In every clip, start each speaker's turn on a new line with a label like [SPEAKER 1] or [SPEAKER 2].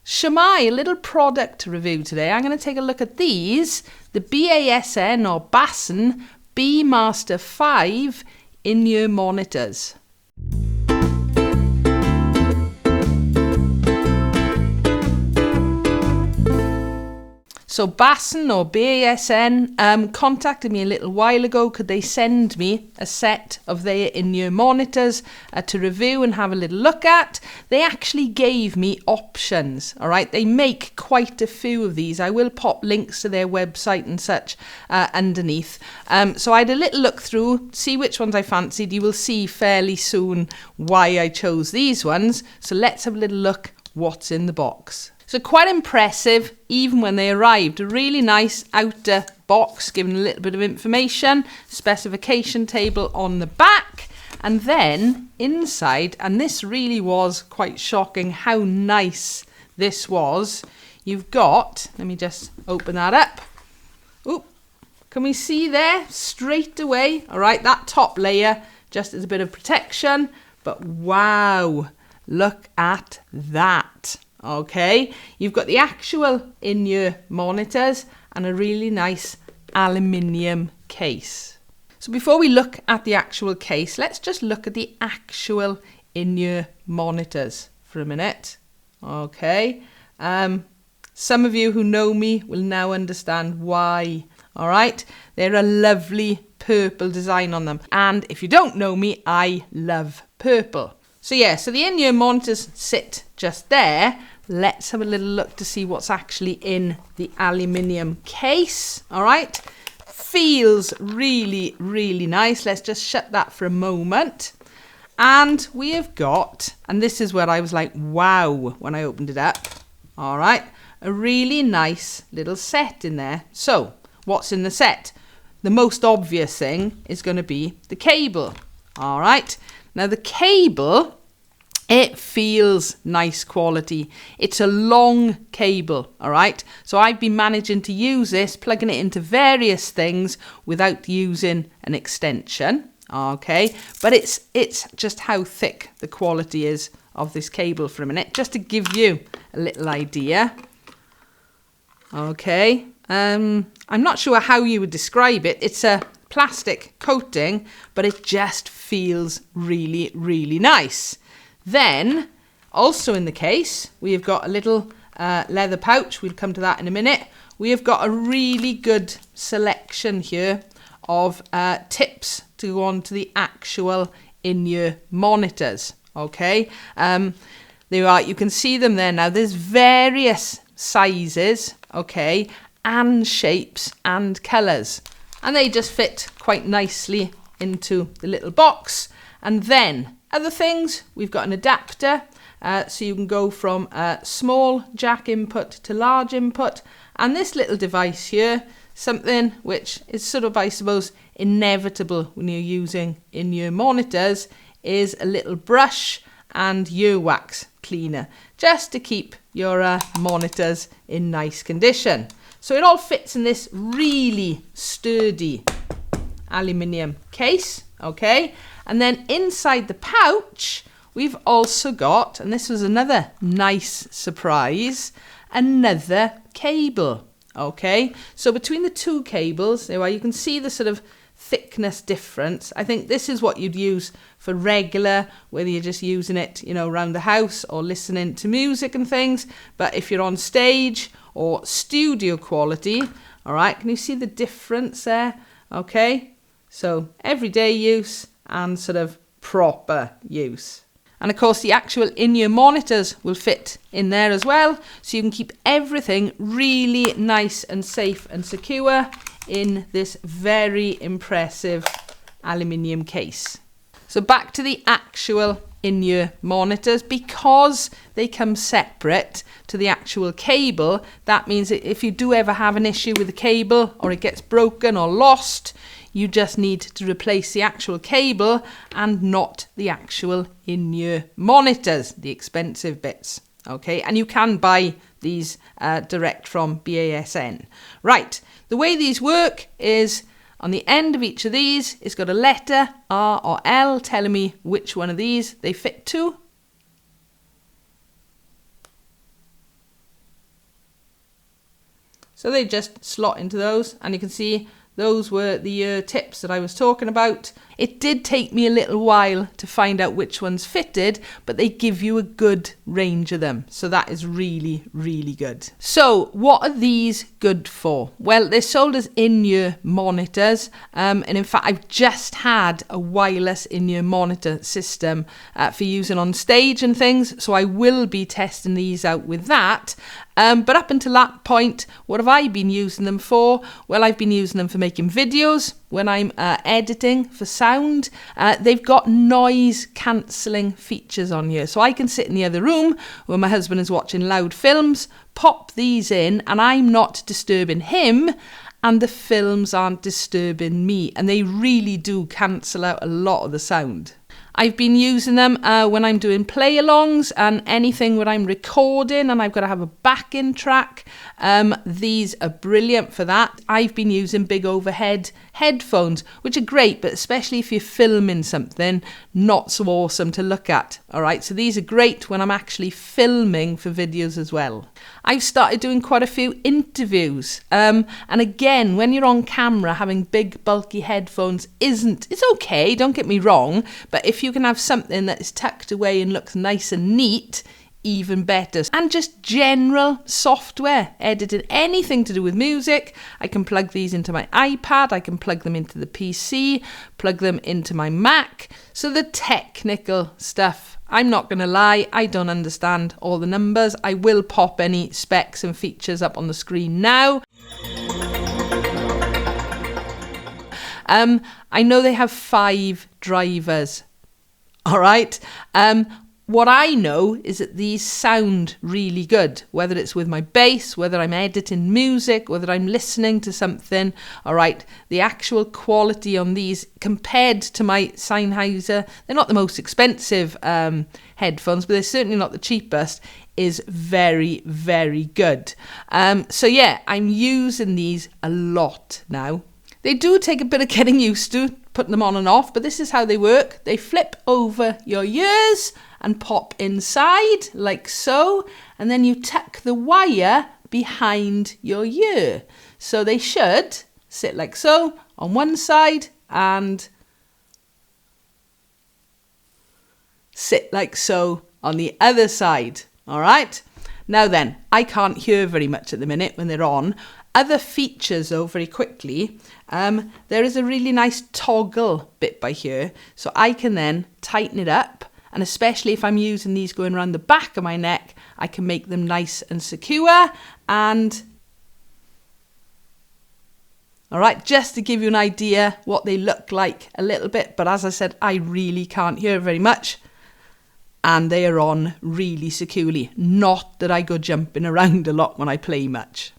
[SPEAKER 1] Shemai, a little product review today. I'm going to take a look at these, the BASN or BASN Bassmaster 5 in-ear monitors. So BASN or BASN contacted me a little while ago. Could they send me a set of their in-ear monitors to review and have a little look at? They actually gave me options, all right? They make quite a few of these. I will pop links to their website and such underneath. So I had a little look through, see which ones I fancied. You will see fairly soon why I chose these ones. So let's have a little look what's in the box. So quite impressive, even when they arrived. A really nice outer box, giving a little bit of information, specification table on the back, and then inside, and this really was quite shocking how nice this was. You've got, let me just open that up. Oop, can we see there straight away? All right, that top layer just as a bit of protection, but wow, look at that. Okay, you've got the actual in-ear monitors and a really nice aluminium case. So before we look at the actual case, let's just look at the actual in-ear monitors for a minute. Okay, some of you who know me will now understand why. All right, they're a lovely purple design on them. And if you don't know me, I love purple. So yeah, so the in-ear monitors sit just there. Let's have a little look to see what's actually in the aluminium case. All right, feels really, really nice. Let's just shut that for a moment. And we have got, and this is where I was like, wow, when I opened it up. All right, a really nice little set in there. So what's in the set? The most obvious thing is going to be the cable. All right, now the cable, it feels nice quality. It's a long cable, all right? So I've been managing to use this, plugging it into various things without using an extension, okay? But it's just how thick the quality is of this cable for a minute, just to give you a little idea. Okay, I'm not sure how you would describe it. It's a plastic coating, but it just feels really, really nice. Then, also in the case, we have got a little leather pouch. We'll come to that in a minute. We have got a really good selection here of tips to go on to the actual in-ear monitors. Okay, there are. You can see them there now. There's various sizes, okay, and shapes and colours, and they just fit quite nicely into the little box. And then other things, we've got an adapter, so you can go from small jack input to large input. And this little device here, something which is sort of, I suppose, inevitable when you're using in-ear monitors, is a little brush and earwax cleaner, just to keep your monitors in nice condition. So it all fits in this really sturdy aluminium case, okay? And then inside the pouch, we've also got, and this was another nice surprise, another cable, okay? So between the two cables, there you can see the sort of thickness difference. I think this is what you'd use for regular, whether you're just using it, you know, around the house or listening to music and things. But if you're on stage or studio quality, all right, can you see the difference there? Okay, so everyday use and sort of proper use. And of course the actual in-ear monitors will fit in there as well, so you can keep everything really nice and safe and secure in this very impressive aluminium case. So back to the actual in-ear monitors, because they come separate to the actual cable. That means that if you do ever have an issue with the cable, or it gets broken or lost, you just need to replace the actual cable and not the actual in-ear monitors, the expensive bits. Okay, and you can buy these direct from BASN. Right, the way these work is on the end of each of these, it's got a letter R or L telling me which one of these they fit to. So they just slot into those, and you can see those were the ear tips that I was talking about. It did take me a little while to find out which ones fitted, but they give you a good range of them. So that is really, really good. So what are these good for? Well, they're sold as in-ear monitors. And in fact, I've just had a wireless in-ear monitor system for using on stage and things. So I will be testing these out with that. But up until that point, what have I been using them for? Well, I've been using them for making videos, when I'm editing for sound. They've got noise cancelling features on here. So I can sit in the other room where my husband is watching loud films, pop these in, and I'm not disturbing him, and the films aren't disturbing me. And they really do cancel out a lot of the sound. I've been using them when I'm doing play-alongs and anything where I'm recording and I've got to have a backing track. These are brilliant for that. I've been using big overhead headphones, which are great, but especially if you're filming something, not so awesome to look at. All right, so these are great when I'm actually filming for videos as well. I've started doing quite a few interviews. And again, when you're on camera, having big, bulky headphones it's okay, don't get me wrong, but if you can have something that is tucked away and looks nice and neat, even better. And just general software editing, anything to do with music. I can plug these into my iPad, I can plug them into the PC, plug them into my Mac. So the technical stuff, I'm not going to lie, I don't understand all the numbers. I will pop any specs and features up on the screen now. I know they have 5 drivers. All right. What I know is that these sound really good, whether it's with my bass, whether I'm editing music, whether I'm listening to something. All right, the actual quality on these compared to my Sennheiser, they're not the most expensive headphones, but they're certainly not the cheapest, is very, very good. So yeah, I'm using these a lot now. They do take a bit of getting used to, putting them on and off, but this is how they work. They flip over your ears and pop inside like so, and then you tuck the wire behind your ear. So they should sit like so on one side and sit like so on the other side. All right. Now then, I can't hear very much at the minute when they're on. Other features though, very quickly, there is a really nice toggle bit by here. So I can then tighten it up, and especially if I'm using these going around the back of my neck, I can make them nice and secure. And all right, just to give you an idea what they look like a little bit. But as I said, I really can't hear very much. And they are on really securely. Not that I go jumping around a lot when I play much.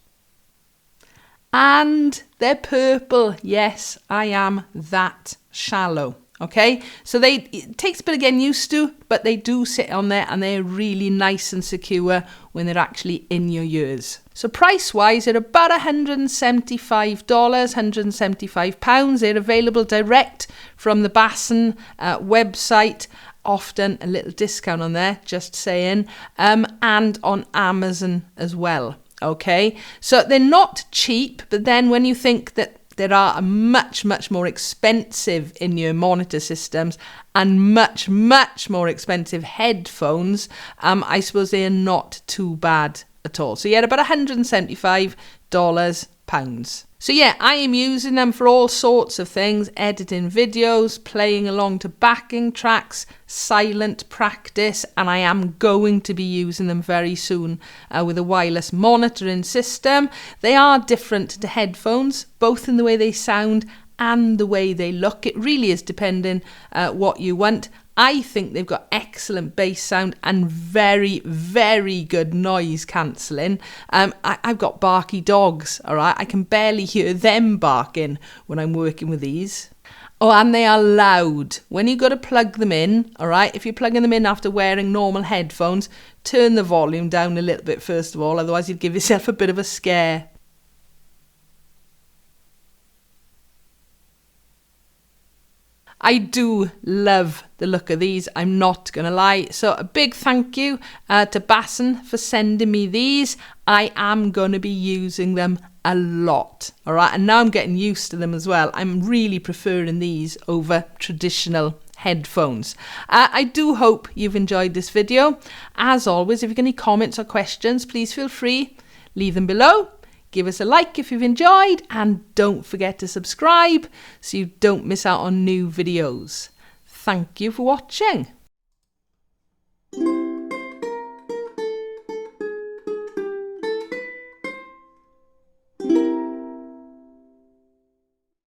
[SPEAKER 1] And they're purple. Yes, I am that shallow. Okay, so it takes a bit of getting used to, but they do sit on there and they're really nice and secure when they're actually in your ears. So price-wise, they're about $175, £175. They're available direct from the BASN website. Often a little discount on there, just saying, and on Amazon as well. Okay, so they're not cheap, but then when you think that there are much, much more expensive in-ear monitor systems and much, much more expensive headphones, I suppose they are not too bad at all. So yeah, about £175. So yeah, I am using them for all sorts of things, editing videos, playing along to backing tracks, silent practice, and I am going to be using them very soon with a wireless monitoring system. They are different to headphones, both in the way they sound and the way they look. It really is depending what you want. I think they've got excellent bass sound and very, very good noise cancelling. I've got barky dogs, all right? I can barely hear them barking when I'm working with these. Oh, and they are loud. When you got to plug them in, all right? If you're plugging them in after wearing normal headphones, turn the volume down a little bit first of all, otherwise you'd give yourself a bit of a scare. I do love the look of these, I'm not going to lie. So a big thank you to BASN for sending me these. I am going to be using them a lot, all right? And now I'm getting used to them as well. I'm really preferring these over traditional headphones. I do hope you've enjoyed this video. As always, if you've got any comments or questions, please feel free, leave them below. Give us a like if you've enjoyed, and don't forget to subscribe so you don't miss out on new videos. Thank you for watching.